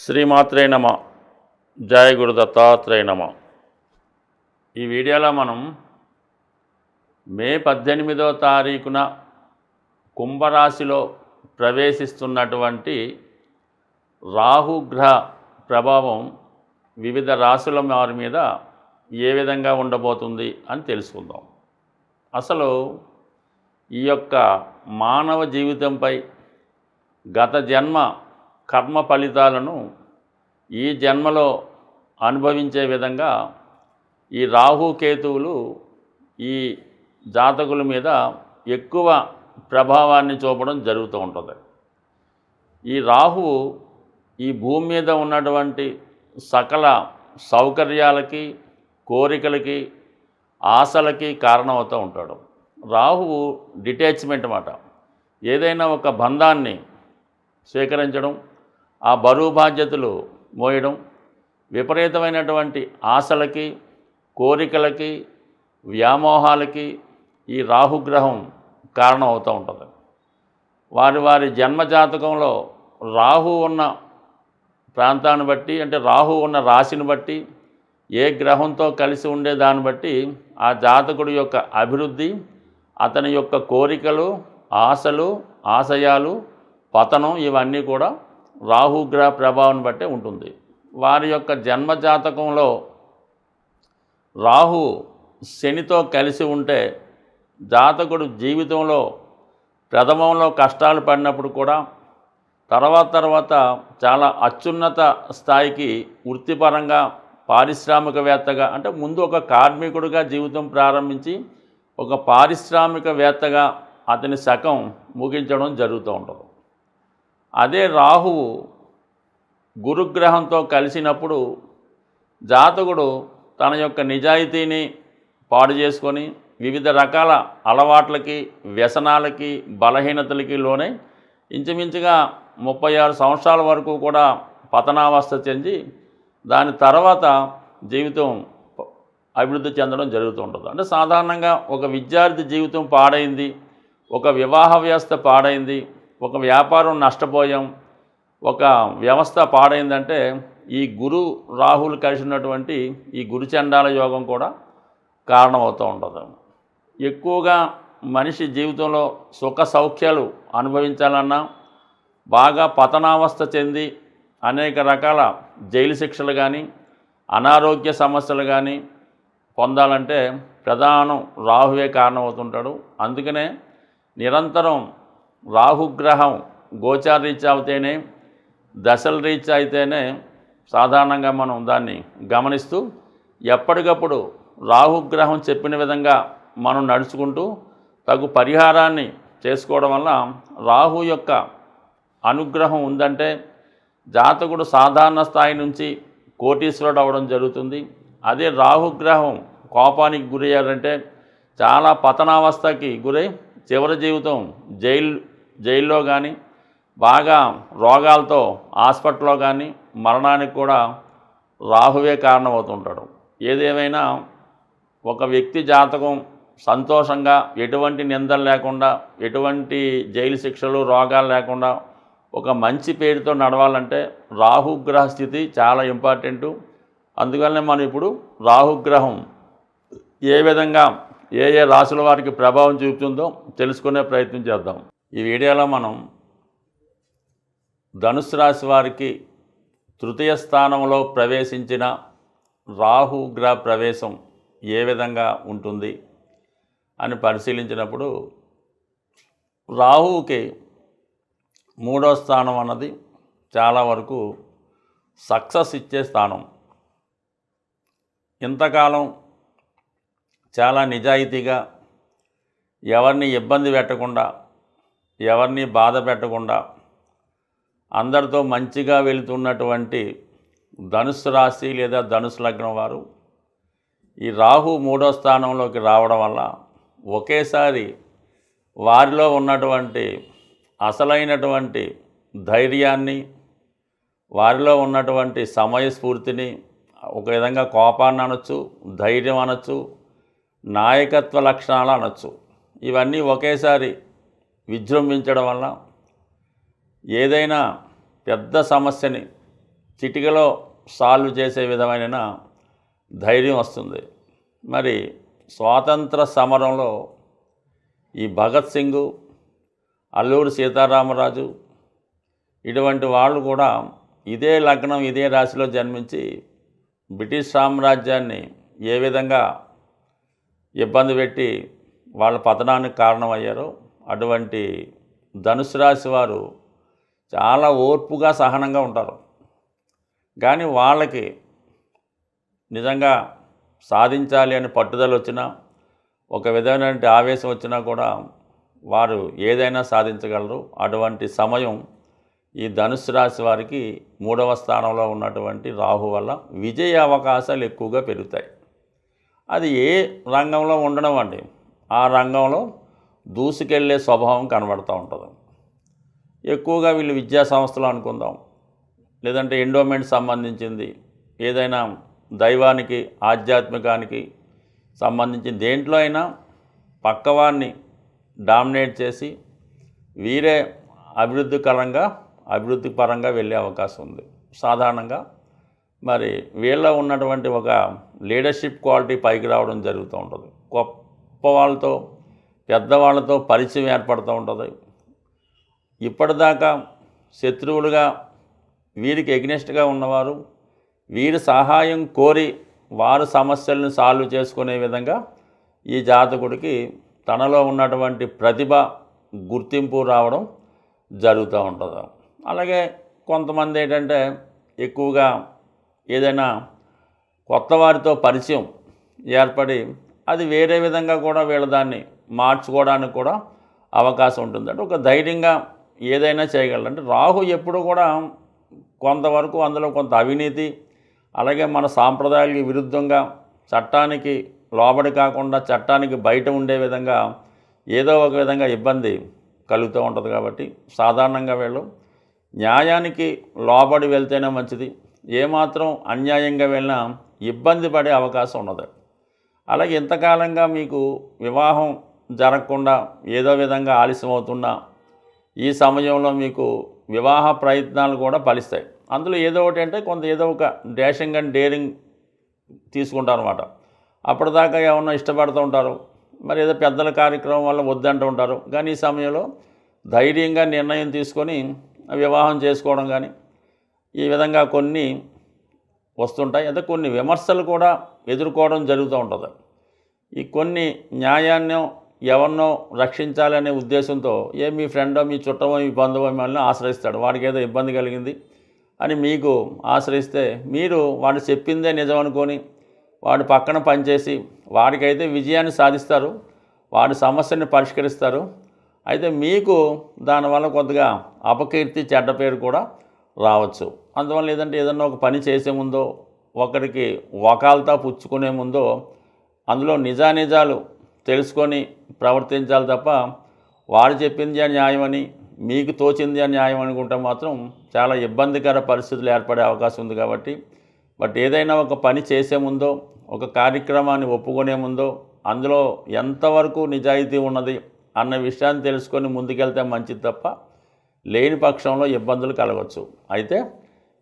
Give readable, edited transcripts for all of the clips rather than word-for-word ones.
శ్రీమాత్రే నమ. జయ గురు దత్తాత్రేయ నమ. ఈ వీడియోలో మనం మే 18వ తారీఖున కుంభరాశిలో ప్రవేశిస్తున్నటువంటి రాహుగ్రహ ప్రభావం వివిధ రాశుల వారి మీద ఏ విధంగా ఉండబోతుంది అని తెలుసుకుందాం. అసలు ఈ యొక్క మానవ జీవితంపై గత జన్మ కర్మ ఫలితాలను ఈ జన్మలో అనుభవించే విధంగా ఈ రాహుకేతువులు ఈ జాతకుల మీద ఎక్కువ ప్రభావాన్ని చూపడం జరుగుతూ ఉంటుంది. ఈ రాహువు ఈ భూమి మీద ఉన్నటువంటి సకల సౌకర్యాలకి, కోరికలకి, ఆశలకి కారణమవుతూ ఉంటాడు. రాహువు డిటాచ్మెంట్ మాట. ఏదైనా ఒక బంధాన్ని స్వీకరించడం, ఆ బరువు బాధ్యతలు మోయడం, విపరీతమైనటువంటి ఆశలకి, కోరికలకి, వ్యామోహాలకి ఈ రాహుగ్రహం కారణం అవుతూ ఉంటుంది. వారి వారి జన్మజాతకంలో రాహు ఉన్న ప్రాంతాన్ని బట్టి, అంటే రాహు ఉన్న రాశిని బట్టి, ఏ గ్రహంతో కలిసి ఉండే దాన్ని బట్టి ఆ జాతకుడి యొక్క అభివృద్ధి, అతని యొక్క కోరికలు, ఆశలు, ఆశయాలు, పతనం ఇవన్నీ కూడా రాహుగ్రహ ప్రభావం బట్టే ఉంటుంది. వారి యొక్క జన్మజాతకంలో రాహు శనితో కలిసి ఉంటే జాతకుడు జీవితంలో ప్రథమంలో కష్టాలు పడినప్పుడు కూడా తర్వాత చాలా అత్యున్నత స్థాయికి వృత్తిపరంగా, పారిశ్రామికవేత్తగా, అంటే ముందు ఒక కార్మికుడిగా జీవితం ప్రారంభించి ఒక పారిశ్రామికవేత్తగా అతని శకం ముగించడం జరుగుతూ ఉంటుంది. అదే రాహువు గురుగ్రహంతో కలిసినప్పుడు జాతకుడు తన యొక్క నిజాయితీని పాడు చేసుకొని వివిధ రకాల అలవాట్లకి, వ్యసనాలకి, బలహీనతలకి లోనై ఇంచుమించుగా 36 సంవత్సరాల వరకు కూడా పతనావస్థ చెంది దాని తర్వాత జీవితం అభివృద్ధి చెందడం జరుగుతూ ఉంటుంది. అంటే సాధారణంగా ఒక విద్యార్థి జీవితం పాడైంది, ఒక వివాహ వ్యవస్థ పాడైంది, ఒక వ్యాపారం నష్టపోయాం, ఒక వ్యవస్థ పాడైందంటే ఈ గురు రాహులు కలిసినటువంటి ఈ గురుచండాల యోగం కూడా కారణమవుతూ ఉంటుంది. ఎక్కువగా మనిషి జీవితంలో సుఖ సౌఖ్యాలు అనుభవించాలన్నా, బాగా పతనావస్థ చెంది అనేక రకాల జైలు శిక్షలు కానీ, అనారోగ్య సమస్యలు కానీ పొందాలంటే ప్రధానం రాహువే కారణమవుతుంటాడు. అందుకనే నిరంతరం రాహుగ్రహం గోచార రీత్యా అయితేనే, దశల రీత్యా అయితేనే సాధారణంగా మనం దాన్ని గమనిస్తూ ఎప్పటికప్పుడు రాహుగ్రహం చెప్పిన విధంగా మనం నడుచుకుంటూ తగు పరిహారాన్ని చేసుకోవడం వల్ల రాహు యొక్క అనుగ్రహం ఉందంటే జాతకుడు సాధారణ స్థాయి నుంచి కోటీశ్వరుడు అవ్వడం జరుగుతుంది. అదే రాహుగ్రహం కోపానికి గురయ్యారంటే చాలా పతనావస్థకి గురై చివరి జీవితం జైల్లో కానీ, బాగా రోగాలతో హాస్పిటల్లో కానీ మరణానికి కూడా రాహువే కారణమవుతుంటాడు. ఏదేమైనా ఒక వ్యక్తి జాతకం సంతోషంగా, ఎటువంటి నిందలు లేకుండా, ఎటువంటి జైలు శిక్షలు, రోగాలు లేకుండా ఒక మంచి పేరుతో నడవాలంటే రాహుగ్రహ స్థితి చాలా ఇంపార్టెంటు. అందువల్లనే మనం ఇప్పుడు రాహుగ్రహం ఏ విధంగా ఏ రాశుల వారికి ప్రభావం చూపుతుందో తెలుసుకునే ప్రయత్నం చేద్దాం. ఈ వీడియోలో మనం ధనుస్సు రాశి వారికి తృతీయ స్థానంలో ప్రవేశించిన రాహుగ్రహ ప్రవేశం ఏ విధంగా ఉంటుంది అని పరిశీలించినప్పుడు రాహువుకి 3వ స్థానం అన్నది చాలా వరకు సక్సెస్ ఇచ్చే స్థానం. ఇంతకాలం చాలా నిజాయితీగా, ఎవరిని ఇబ్బంది పెట్టకుండా, ఎవరిని బాధ పెట్టకుండా అందరితో మంచిగా వెళుతున్నటువంటి ధనుస్సు రాశి లేదా ధనుస్సు లగ్నం వారు ఈ రాహు 3వ స్థానంలోకి రావడం వల్ల ఒకేసారి వారిలో ఉన్నటువంటి అసలైనటువంటి ధైర్యాన్ని, వారిలో ఉన్నటువంటి సమయస్ఫూర్తిని, ఒక విధంగా కోపాన్ని అనొచ్చు, ధైర్యం అనొచ్చు, నాయకత్వ లక్షణాలు అనొచ్చు, ఇవన్నీ ఒకేసారి విజృంభించడం వల్ల ఏదైనా పెద్ద సమస్యని చిటికలో సాల్వ్ చేసే విధమైన ధైర్యం వస్తుంది. మరి స్వాతంత్ర సమరంలో ఈ భగత్ సింగ్, అల్లూరి సీతారామరాజు ఇటువంటి వాళ్ళు కూడా ఇదే లగ్నం ఇదే రాశిలో జన్మించి బ్రిటిష్ సామ్రాజ్యాన్ని ఏ విధంగా ఇబ్బంది పెట్టి వాళ్ళ పతనానికి కారణమయ్యారో అటువంటి ధనుసు రాశి వారు చాలా ఓర్పుగా సహనంగా ఉంటారు. కానీ వాళ్ళకి నిజంగా సాధించాలి అని పట్టుదల వచ్చినా, ఒక విధమైన ఆవేశం వచ్చినా కూడా వారు ఏదైనా సాధించగలరు. అటువంటి సమయం ఈ ధనుసు రాశి వారికి 3వ స్థానంలో ఉన్నటువంటి రాహు వల్ల విజయ అవకాశాలు ఎక్కువగా పెరుగుతాయి. అది ఏ రంగంలో ఉండడం అండి, ఆ రంగంలో దూసుకెళ్లే స్వభావం కనబడుతూ ఉంటుంది. ఎక్కువగా వీళ్ళు విద్యా సంస్థలు అనుకుందాం, లేదంటే ఎండోమెంట్ సంబంధించింది ఏదైనా దైవానికి ఆధ్యాత్మికానికి సంబంధించిన దేంట్లో అయినా పక్కవారిని డామినేట్ చేసి వీరే అభివృద్ధి పరంగా వెళ్ళే అవకాశం ఉంది. సాధారణంగా మరి వీళ్ళ ఉన్నటువంటి ఒక లీడర్షిప్ క్వాలిటీ పైకి రావడం జరుగుతూ ఉంటుంది. గొప్ప వాళ్ళతో పెద్దవాళ్ళతో పరిచయం ఏర్పడుతూ ఉంటుంది. ఇప్పటిదాకా శత్రువులుగా వీరికి ఎగ్నెస్ట్గా ఉన్నవారు వీరి సహాయం కోరి వారు సమస్యలను సాల్వ్ చేసుకునే విధంగా ఈ జాతకుడికి తనలో ఉన్నటువంటి ప్రతిభ గుర్తింపు రావడం జరుగుతూ ఉంటుంది. అలాగే కొంతమంది ఏంటంటే ఎక్కువగా ఏదైనా కొత్త వారితో పరిచయం ఏర్పడి అది వేరే విధంగా కూడా వీళ్ళ దాన్ని మార్చుకోవడానికి కూడా అవకాశం ఉంటుంది. అంటే ఒక ధైర్యంగా ఏదైనా చేయగలరు. అంటే రాహు ఎప్పుడు కూడా కొంతవరకు అందులో కొంత అవినీతి, అలాగే మన సాంప్రదాయాలకు విరుద్ధంగా చట్టానికి లోబడి కాకుండా చట్టానికి బయట ఉండే విధంగా ఏదో ఒక విధంగా ఇబ్బంది కలుగుతూ ఉంటుంది. కాబట్టి సాధారణంగా వీళ్ళు న్యాయానికి లోబడి వెళ్తేనే మంచిది. ఏమాత్రం అన్యాయంగా వెళ్ళినా ఇబ్బంది పడే అవకాశం ఉన్నది. అలాగే ఇంతకాలంగా మీకు వివాహం జరగకుండా ఏదో విధంగా ఆలస్యం అవుతున్నా ఈ సమయంలో మీకు వివాహ ప్రయత్నాలు కూడా ఫలిస్తాయి. అందులో ఏదో ఒకటి అంటే ఏదో ఒక డాషింగ్ అండ్ డేరింగ్ తీసుకుంటారు అన్నమాట. అప్పటిదాకా ఏమన్నా ఇష్టపడుతూ ఉంటారు, మరి ఏదో పెద్దల కార్యక్రమం వల్ల వద్దంటూ ఉంటారు. కానీ ఈ సమయంలో ధైర్యంగా నిర్ణయం తీసుకొని వివాహం చేసుకోవడం కానీ ఈ విధంగా కొన్ని వస్తుంటాయి. అయితే కొన్ని విమర్శలు కూడా ఎదుర్కోవడం జరుగుతూ ఉంటుంది. ఈ కొన్ని న్యాయాన్ని ఎవరినో రక్షించాలనే ఉద్దేశంతో మీ ఫ్రెండో మీ చుట్టమో మీ బంధువో మిమ్మల్ని ఆశ్రయిస్తాడు. వాడికి ఏదో ఇబ్బంది కలిగింది అని మీకు ఆశ్రయిస్తే మీరు వాడు చెప్పిందే నిజం అనుకొని వాడు పక్కన పనిచేసి వాడికైతే విజయాన్ని సాధిస్తారు, వాడి సమస్యని పరిష్కరిస్తారు. అయితే మీకు దానివల్ల కొద్దిగా అపకీర్తి చెడ్డ పేరు కూడా రావచ్చు. అందువల్ల ఏదంటే ఏదన్నా ఒక పని చేసే ముందో ఒకరికి వకాల్తా పుచ్చుకునే ముందో అందులో నిజానిజాలు తెలుసుకొని ప్రవర్తించాలి తప్ప వాడు చెప్పింది ఆ న్యాయమని మీకు తోచింది ఆ న్యాయం అనుకుంటే మాత్రం చాలా ఇబ్బందికర పరిస్థితులు ఏర్పడే అవకాశం ఉంది. కాబట్టి ఏదైనా ఒక పని చేసే ముందో ఒక కార్యక్రమాన్ని ఒప్పుకునే ముందో అందులో ఎంతవరకు నిజాయితీ ఉన్నది అన్న విషయాన్ని తెలుసుకొని ముందుకెళ్తే మంచిది తప్ప లేని పక్షంలో ఇబ్బందులు కలగవచ్చు. అయితే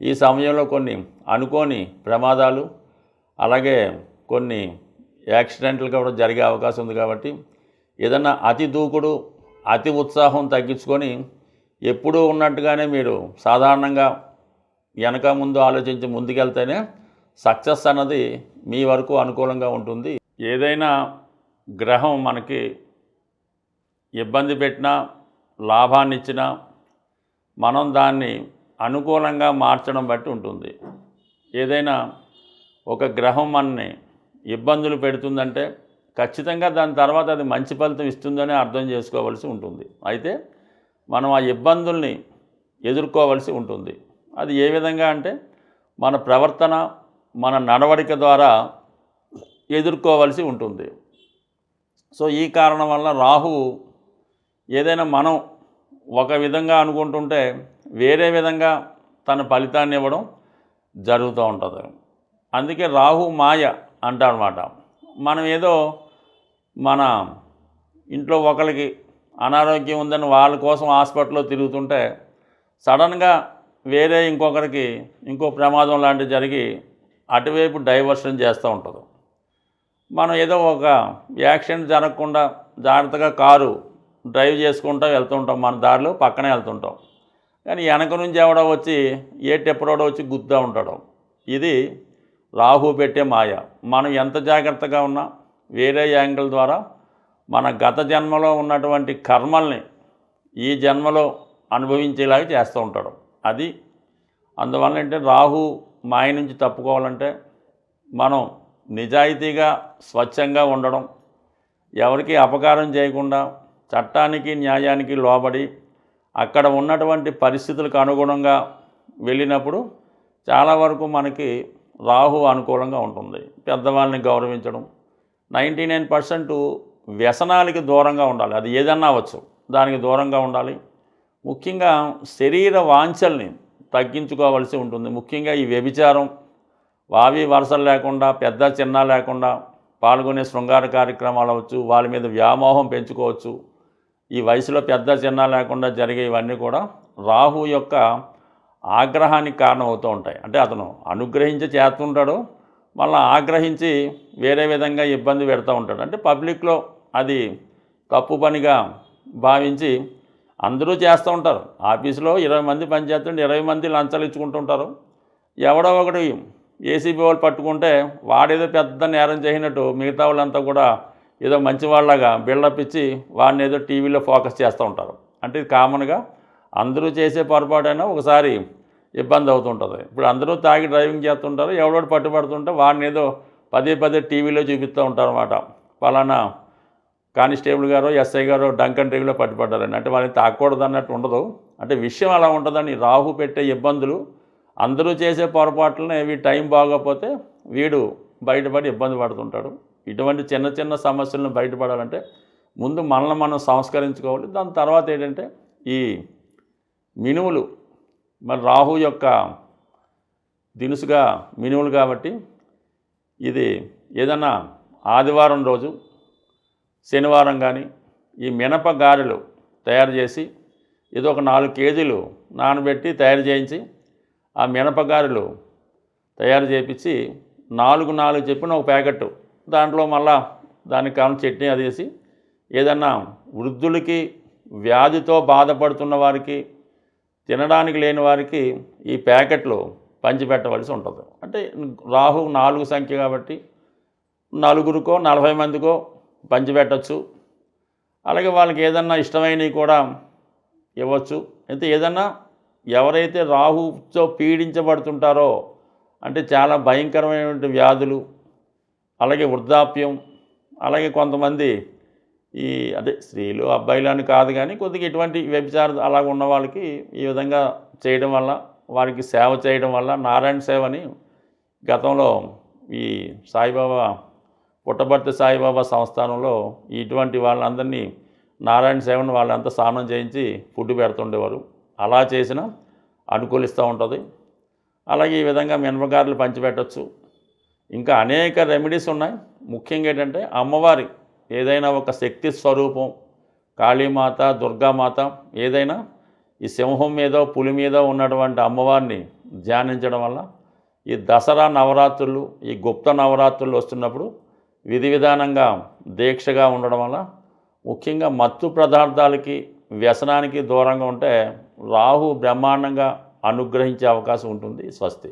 ఈ సమయంలో కొన్ని అనుకోని ప్రమాదాలు అలాగే కొన్ని యాక్సిడెంట్లు కూడా జరిగే అవకాశం ఉంది. కాబట్టి ఏదన్నా అతి దూకుడు అతి ఉత్సాహం తగ్గించుకొని ఎప్పుడూ ఉన్నట్టుగానే మీరు సాధారణంగా వెనక ముందు ఆలోచించి ముందుకెళ్తేనే సక్సెస్ అన్నది మీ వరకు అనుకూలంగా ఉంటుంది. ఏదైనా గ్రహం మనకి ఇబ్బంది పెట్టినా లాభాన్ని ఇచ్చినా మనం దాన్ని అనుకూలంగా మార్చడం బట్టి ఉంటుంది. ఏదైనా ఒక గ్రహం మనని ఇబ్బందులు పెడుతుందంటే ఖచ్చితంగా దాని తర్వాత అది మంచి ఫలితం ఇస్తుందని అర్థం చేసుకోవాల్సి ఉంటుంది. అయితే మనం ఆ ఇబ్బందుల్ని ఎదుర్కోవాల్సి ఉంటుంది. అది ఏ విధంగా అంటే మన ప్రవర్తన మన నడవడిక ద్వారా ఎదుర్కోవాల్సి ఉంటుంది. సో ఈ కారణం వల్ల రాహువు ఏదైనా మనం ఒక విధంగా అనుకుంటుంటే వేరే విధంగా తన ఫలితాన్ని ఇవ్వడం జరుగుతూ ఉంటుంది. అందుకే రాహు మాయ అంటారన్నమాట. మనం ఏదో మన ఇంట్లో ఒకరికి అనారోగ్యం ఉందని వాళ్ళ కోసం హాస్పిటల్లో తిరుగుతుంటే సడన్గా వేరే ఇంకొకరికి ఇంకో ప్రమాదం లాంటివి జరిగి అటువైపు డైవర్షన్ చేస్తూ ఉంటారు. మనం ఏదో ఒక యాక్సిడెంట్ జరగకుండా జాగ్రత్తగా కారు డ్రైవ్ చేసుకుంటూ వెళ్తుంటాం, మన దారిలో పక్కనే వెళ్తుంటాం. కానీ వెనక నుంచి ఎవడో వచ్చి ఏ టెప్పరోడో వచ్చి గుద్దా ఉంటాడు. ఇది రాహు పెట్టే మాయ. మనం ఎంత జాగ్రత్తగా ఉన్నా వేరే యాంగిల్ ద్వారా మన గత జన్మలో ఉన్నటువంటి కర్మల్ని ఈ జన్మలో అనుభవించేలాగా చేస్తూ ఉంటాడు. అది అందువల్ల అంటే రాహు మాయ నుంచి తప్పుకోవాలంటే మనం నిజాయితీగా స్వచ్ఛంగా ఉండడం, ఎవరికి అపకారం చేయకుండా చట్టానికి న్యాయానికి లోబడి అక్కడ ఉన్నటువంటి పరిస్థితులకు అనుగుణంగా వెళ్ళినప్పుడు చాలా వరకు మనకి రాహు అనుకూలంగా ఉంటుంది. పెద్దవాళ్ళని గౌరవించడం, 99% వ్యసనాలకి దూరంగా ఉండాలి. అది ఏదన్నా అవ్వచ్చు, దానికి దూరంగా ఉండాలి. ముఖ్యంగా శరీర వాంఛల్ని తగ్గించుకోవాల్సి ఉంటుంది. ముఖ్యంగా ఈ వ్యభిచారం, వావి వరసలు లేకుండా పెద్ద చిన్న లేకుండా పాల్గొనే శృంగార కార్యక్రమాలు అవ్వచ్చు, వాళ్ళ మీద వ్యామోహం పెంచుకోవచ్చు. ఈ వయసులో పెద్ద చిన్న లేకుండా జరిగే ఇవన్నీ కూడా రాహు యొక్క ఆగ్రహానికి కారణమవుతూ ఉంటాయి. అంటే అతను అనుగ్రహించి చేస్తుంటాడు, మళ్ళీ ఆగ్రహించి వేరే విధంగా ఇబ్బంది పెడతా ఉంటాడు. అంటే పబ్లిక్లో అది తప్పు పనిగా భావించి అందరూ చేస్తూ ఉంటారు. ఆఫీసులో 20 మంది పనిచేస్తుంటే 20 మంది లంచాలు ఇచ్చుకుంటుంటారు. ఎవడో ఒకటి ఏసీబీ వాళ్ళు పట్టుకుంటే వాడేదో పెద్ద నేరం చేసినట్టు మిగతా వాళ్ళంతా కూడా ఏదో మంచివాళ్ళగా బిల్డప్ ఇచ్చి వాడిని ఏదో టీవీలో ఫోకస్ చేస్తూ ఉంటారు. అంటే ఇది కామన్గా అందరూ చేసే పొరపాటైనా ఒకసారి ఇబ్బంది అవుతుంటుంది. ఇప్పుడు అందరూ తాగి డ్రైవింగ్ చేస్తుంటారు, ఎవడోడు పట్టుబడుతుంటే వాడిని ఏదో పదే పదే టీవీలో చూపిస్తూ ఉంటారు అన్నమాట. పలానా కానిస్టేబుల్ గారు, ఎస్ఐ గారు డంకన్ డ్రైవ్లో పట్టుబడ్డారని. అంటే వాళ్ళని తాకూడదు అన్నట్టు ఉండదు. అంటే విషయం అలా ఉంటుందని రాహు పెట్టే ఇబ్బందులు, అందరూ చేసే పొరపాట్లనే వీడి టైం బాగోకపోతే వీడు బయటపడి ఇబ్బంది పడుతుంటాడు. ఇటువంటి చిన్న చిన్న సమస్యలను బయటపడాలంటే ముందు మనల్ని మనం సంస్కరించుకోవాలి. దాని తర్వాత ఏంటంటే ఈ మినువులు, మరి రాహు యొక్క దినుసుగా మినువులు కాబట్టి ఇది ఏదన్నా ఆదివారం రోజు, శనివారం కానీ ఈ మినప గారెలు తయారు చేసి ఏదో ఒక 4 కేజీలు నానబెట్టి తయారు చేయించి ఆ మినప గారెలు తయారు చేయించి 4 చెప్పిన ఒక ప్యాకెట్, దాంట్లో మళ్ళా దానికి కావాల్సిన చట్నీ అది వేసి ఏదన్నా వృద్ధులకి, వ్యాధితో బాధపడుతున్న వారికి, తినడానికి లేని వారికి ఈ ప్యాకెట్లు పంచిపెట్టవలసి ఉంటుంది. అంటే రాహు 4 సంఖ్య కాబట్టి 4కో 40 మందికో పంచిపెట్టచ్చు. అలాగే వాళ్ళకి ఏదన్నా ఇష్టమైనవి కూడా ఇవ్వచ్చు. అయితే ఏదన్నా ఎవరైతే రాహుతో పీడించబడుతుంటారో అంటే చాలా భయంకరమైనటువంటి వ్యాధులు, అలాగే వృద్ధాప్యం, అలాగే కొంతమంది ఈ అదే స్త్రీలు అబ్బాయిలు అని కాదు కానీ కొద్దిగా ఇటువంటి వ్యభిచారం అలాగ ఉన్న వాళ్ళకి ఈ విధంగా చేయడం వల్ల, వారికి సేవ చేయడం వల్ల, నారాయణ సేవని గతంలో ఈ సాయిబాబా పుట్టపర్తి సాయిబాబా సంస్థానంలో ఇటువంటి వాళ్ళందరినీ నారాయణ సేవను వాళ్ళంతా స్నానం చేయించి ఫుడ్ పెడుతుండేవారు. అలా చేసినా అనుకూలిస్తూ ఉంటుంది. అలాగే ఈ విధంగా మినపగారెలు పంచిపెట్టచ్చు. ఇంకా అనేక రెమెడీస్ ఉన్నాయి. ముఖ్యంగా ఏంటంటే అమ్మవారి ఏదైనా ఒక శక్తి స్వరూపం, కాళీమాత, దుర్గామాత, ఏదైనా ఈ సింహం మీదో పులి మీదో ఉన్నటువంటి అమ్మవారిని ధ్యానించడం వల్ల ఈ దసరా నవరాత్రులు, ఈ గుప్త నవరాత్రులు వస్తున్నప్పుడు విధి విధానంగా దీక్షగా ఉండడం వల్ల ముఖ్యంగా మత్తు పదార్థాలకి, వ్యసనానికి దూరంగా ఉంటే రాహు బ్రహ్మాండంగా అనుగ్రహించే అవకాశం ఉంటుంది. స్వస్తి.